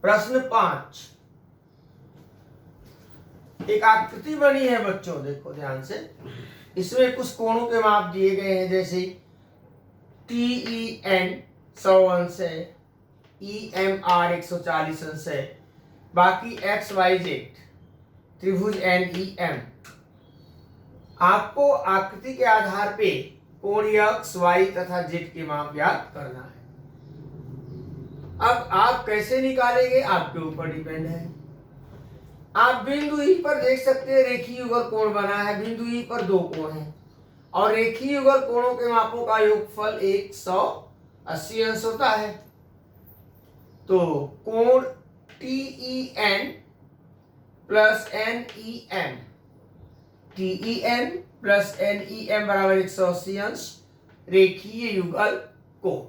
प्रश्न 5, एक आकृति बनी है बच्चों, देखो ध्यान से। इसमें कुछ कोणों के माप दिए गए हैं, जैसे TEN 100 अंश है, EMR 140 अंश है, बाकी XYZ त्रिभुज NEM। आपको आकृति के आधार पे कोण X, Y तथा Z के माप ज्ञात करना है। अब आप कैसे निकालेंगे, आपके ऊपर डिपेंड है। आप बिंदु E पर देख सकते हैं रेखीय युगल कोण बना है। बिंदु E पर दो कोण हैं और रेखीय युगल कोणों के मापों का योगफल 180 अंश होता है। तो कोण TEN plus NEM, TEN plus NEM बराबर 180 अंश रेखीय युगल कोण।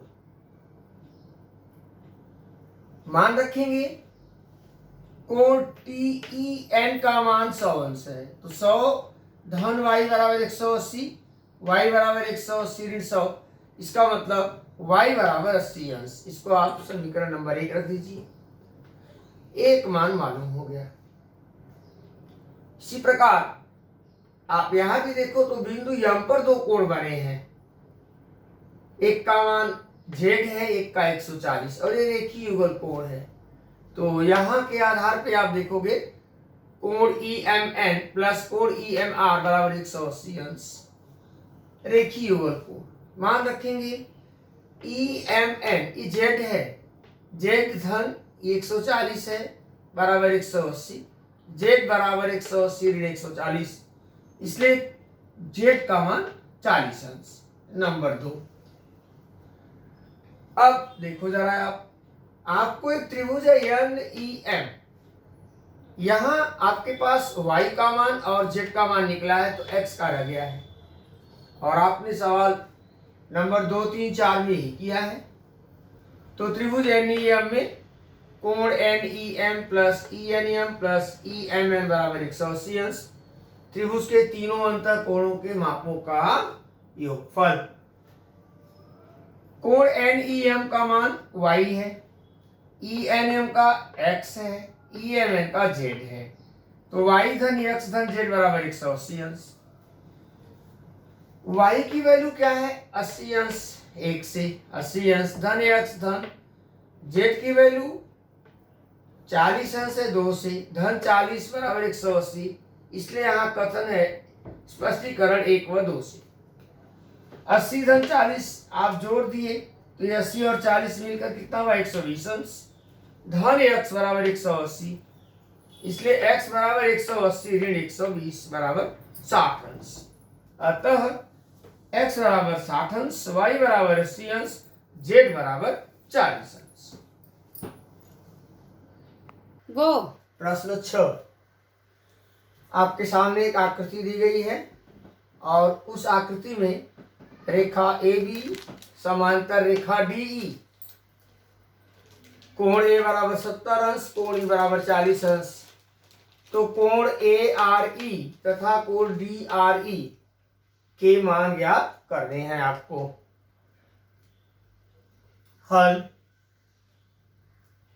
मान रखेंगे कोण TEN का मान 100 अंश है, तो 100 धन y बराबर 180, y बराबर 180 ऋण 100, इसका मतलब y बराबर 80 अंश। इसको आप समीकरण नंबर 1 रख दीजिए, एक मान मालूम हो गया। इसी प्रकार आप यहां भी देखो तो बिंदु M पर दो कोण बने हैं, एक का मान Z है, एक का 140, और ये रेखीय युगल कोण है। तो यहाँ के आधार पे आप देखोगे कोण EMN प्लस कोण EMR बराबर 180 अंश रेखीय युगल कोण। मान रखेंगे EMN ये Z है, Z धन 140 है बराबर 180, Z बराबर 180 ऋण 140, इसलिए Z का मान 40 अंश, नंबर 2। अब देखो जरा आपको एक त्रिभुज है NEM, यहां आपके पास y का मान और z का मान निकला है, तो x का रह गया है, और आपने सवाल नंबर 2, 3, 4 में ही किया है। तो त्रिभुज NEM में कोण NEM plus ENM plus EMN बराबर 180 अंश त्रिभुज के तीनों अंतर कोणों के मापों का योगफल। कोण NEM का मान y है, ENM का x है, EMN का z है, तो y धन x धन z बराबर 180 अंश। y की वैल्यू क्या है, 80 अंश, 1 से 80 अंश, धन x धन z की वैल्यू 40 अंश है, 2 से, धन 40 बराबर 180, इसलिए यहाँ कथन है स्पष्टीकरण 1 व 2 से। 80 धन 40 आप जोड़ दिए तो ये 80 और 40 मिलकर कितना हुआ, 120 अंश, धन x बराबर 180, इसलिए x बराबर 180 ऋण 120 बराबर 60 अंश। अतः x बराबर 60 अंश, y बराबर 80 अंश, z बराबर 40 अंश। गो प्रश्न 6, आपके सामने एक आकृति दी गई है और उस आकृति में रेखा AB समांतर रेखा DE, कोण A बराबर 70 अंश, कोण E बराबर 40 अंश। तो कोण ARE तथा कोण DRE के मान ज्ञात करने हैं आपको। हल,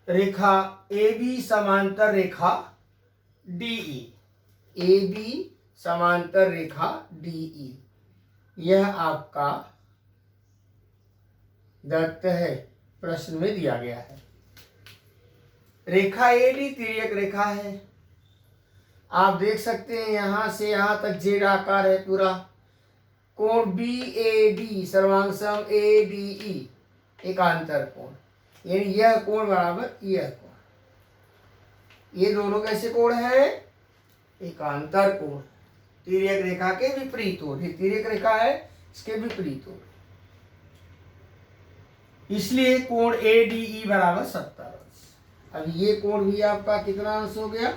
रेखा AB समांतर रेखा DE, AB समांतर रेखा DE, यह आपका दत्त है, प्रश्न में दिया गया है। रेखा AD तिर्यक रेखा है, आप देख सकते हैं यहां से यहां तक जेड आकार है पूरा। कोण BAD सर्वांग ADE एकांतर कोण, यानी यह कोण बराबर यह कोण, ये दोनों कैसे कोण है, एकांतर कोण, तिर्यक रेखा के विपरीत ओर, ये तिर्यक रेखा है इसके विपरीत ओर, इसलिए कोण ADE बराबर 70 अंश। अब ये कोण भी आपका कितना अंश हो गया,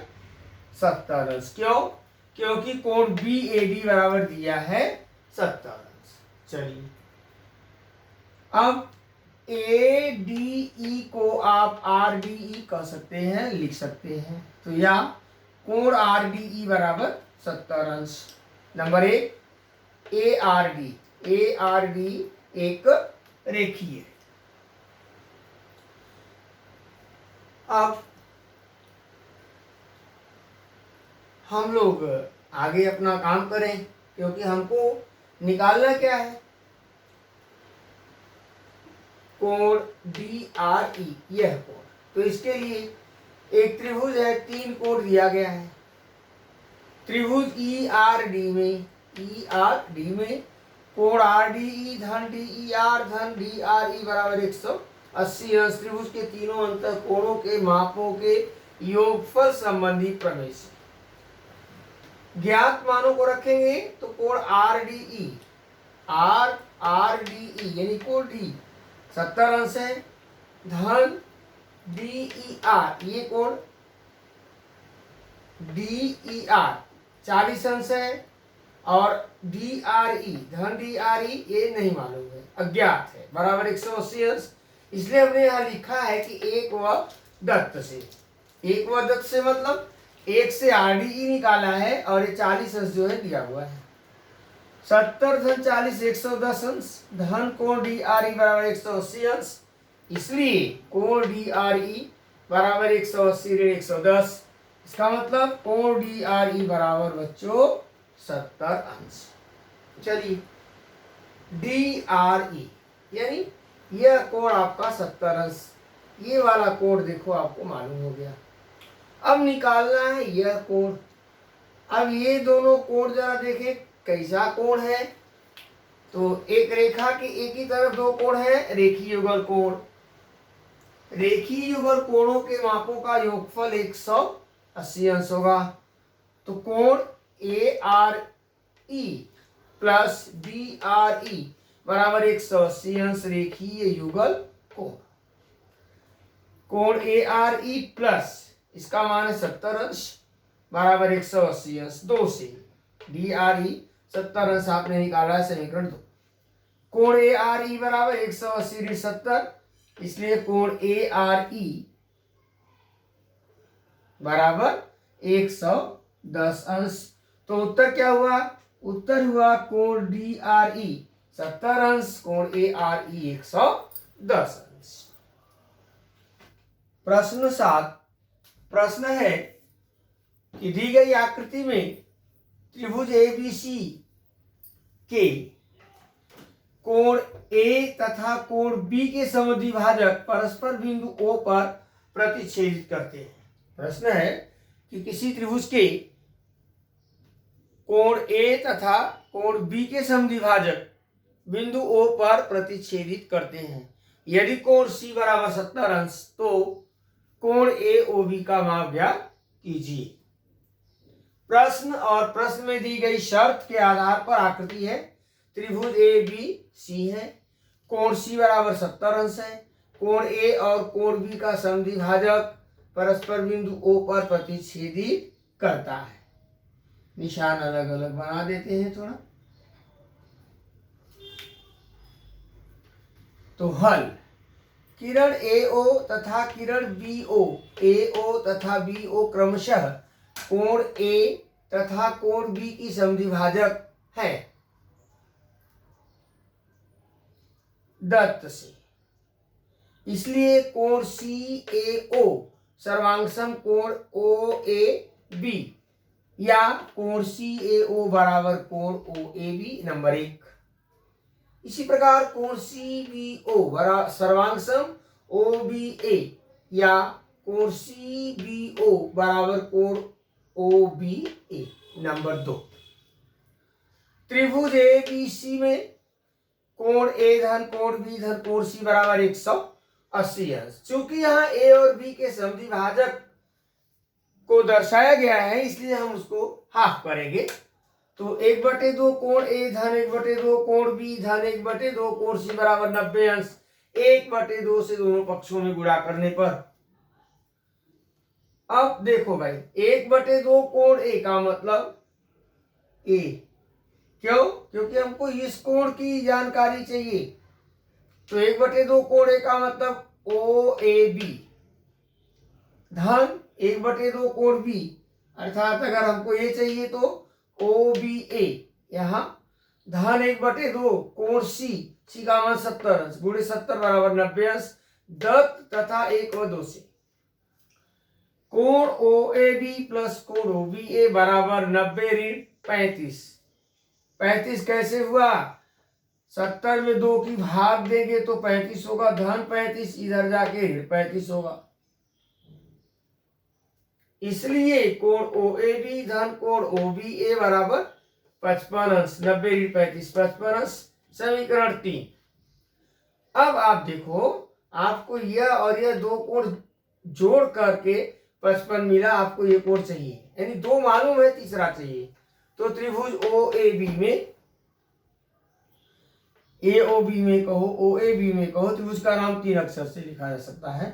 70 अंश। क्यों, क्योंकि कोण BAD बराबर दिया है 70 अंश। चलिए अब ADE को आप RDE कह सकते हैं, लिख सकते हैं, तो या कोण RDE बराबर 70 अंश। नंबर 1 ARD एक रेखीय। अब हम लोग आगे अपना काम करें, क्योंकि हमको निकालना क्या है, कोण DRE, यह कोण। तो इसके लिए एक त्रिभुज है, 3 कोण दिया गया है। त्रिभुज ERD में कोण RDE धन DER धन DRE बराबर 180 अंश। त्रिभुज के तीनों अंतर कोणों के मापों के योगफल संबंधी प्रमेय से ज्ञात मानों को रखेंगे। तो कोण RDE यानी कोण D 70 अंश है, धन DER, ये कोण DER 40 अंश है, और DRE धन DRE ये नहीं मालूम है, अज्ञात है, बराबर 180 अंश। इसलिए हमने यहाँ लिखा है कि एक व दत्त से मतलब एक से RDE निकाला है, और ये 40 अंश जो है दिया हुआ है। 70 धन 40 110 अंश, धन कोण DRE बराबर 180 अंश। इसलिए कोण DRE बराबर 180 ऋण 110। इसका मतलब कोण DRE बराबर बच्चों 70 अंश। चलिए DRE यानी यह कोण आपका 70 अंश, ये वाला कोण देखो आपको मालूम हो गया। अब निकालना है यह कोण। अब ये दोनों कोण जरा देखें कैसा कोण है। तो एक रेखा के एक ही तरफ दो कोण है, रेखीय युगल कोण। रेखीय युगल कोणों के मापों का योगफल 180 अंश होगा। तो कोण ARE प्लस DRE बराबर 180 अंश रेखीय युगल कोण। कोण ARE प्लस इसका मान है 70 अंश बराबर 180 अंश, 2 से DRE 70 अंश आपने निकाला है समीकरण 2। कोण ARE बराबर 180 ऋण 70, इसलिए कोण ARE बराबर 110 अंश। तो उत्तर क्या हुआ? उत्तर हुआ कोण DRE 70 अंश, कोण ARE 110 अंश। प्रश्न 7 प्रश्न है कि दी गई आकृति में त्रिभुज ABC के कोण A तथा कोण B के समद्विभाजक परस्पर बिंदु O पर प्रतिच्छेदित करते हैं। प्रश्न है कि किसी त्रिभुज के कोण A तथा कोण B के समद्विभाजक बिंदु O पर प्रतिच्छेदित करते हैं। यदि कोण C बराबर 70 अंश तो कोण AOB का माप ज्ञात कीजिए। प्रश्न और प्रश्न में दी गई शर्त के आधार पर आकृति है। त्रिभुज ABC है, कोण C बराबर 70 अंश है, कोण A और कोण B का समद्विभाजक परस्पर बिंदु O पर प्रतिच्छेदित करता है। निशान अलग अलग बना देते हैं थोड़ा। तो हल, किरण AO तथा किरण AO तथा BO क्रमशः कोण A तथा कोण B की समद्विभाजक है दत्त से। इसलिए कोण CAO सर्वांगसम कोण OAB या कोण CAO बराबर कोण OAB नंबर 1। इसी प्रकार कोण CBO बराबर सर्वांगसम OBA या कोण CBO बराबर कोण OBA नंबर 2। त्रिभुज ABC में कोण A धन कोण B धन कोण C बराबर 180 अंश। चूंकि यहाँ A और B के समद्विभाजक को दर्शाया गया है इसलिए हम उसको हाफ करेंगे। तो 1/2 कोण A धन 1/2 कोण B धन 1/2 कोण C बराबर 90 अंश। 1/2 से दोनों पक्षों में गुणा करने पर अब देखो भाई 1/2 कोण A का मतलब A, क्यों? क्योंकि हमको इस कोण की जानकारी चाहिए। तो 1/2 कोण A का मतलब OAB धन 1/2 कोण B, अर्थात अगर हमको ये चाहिए तो OBA, यहाँ धन 1/2 कोण C का मान 70 अंश गुणे 70 बराबर 90 अंश। दत्त तथा 1 व 2 से कोण ओ ए बी प्लस कोण ओ बी ए बराबर 90 ऋण 35। 35 कैसे हुआ? 70 में 2 की भाग देंगे तो 35 होगा, धन 35, इधर जाके ऋण 35 होगा। इसलिए कोण ओ ए बी धन कोण ओ बी ए बराबर 55 अंश, 90 ऋण 35, 55 अंश। समीकरण 3। अब आप देखो, आपको यह और यह दो कोण जोड़ करके 55 मिला, आपको ये कोण चाहिए, यानी 2 मालूम है, तीसरा चाहिए। तो त्रिभुज ओ ए बी में, ए ओ बी में कहो, ओ ए बी में कहो, त्रिभुज का नाम 3 अक्षर से लिखा जा सकता है।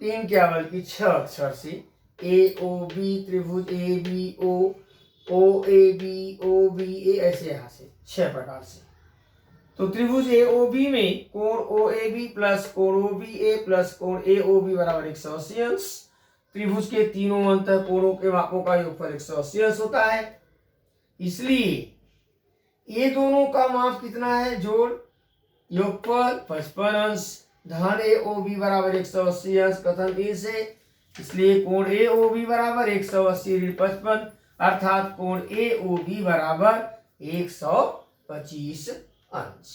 3 क्या बल्कि 6 अक्षर से। ए ओ बी त्रिभुज a b o a b o b a, ऐसे यहां से 6 प्रकार से। तो त्रिभुज ए ओ बी में कोण ओ ए बी प्लस कोण ओ बी ए प्लस कोण ए ओ बी बराबर 180 अंश। त्रिभुज के तीनों अंतः कोणों के मापों का योगफल 180 अंश होता है। इसलिए ये दोनों का माप कितना है? जोड़ योगफल 55 अंश, धन ए ओ बी बराबर 180 अंश कथन 3 से। इसलिए कोण ए ओ बी बराबर 180 ऋण 55, अर्थात कोण ए ओ बी बराबर 125 अंश।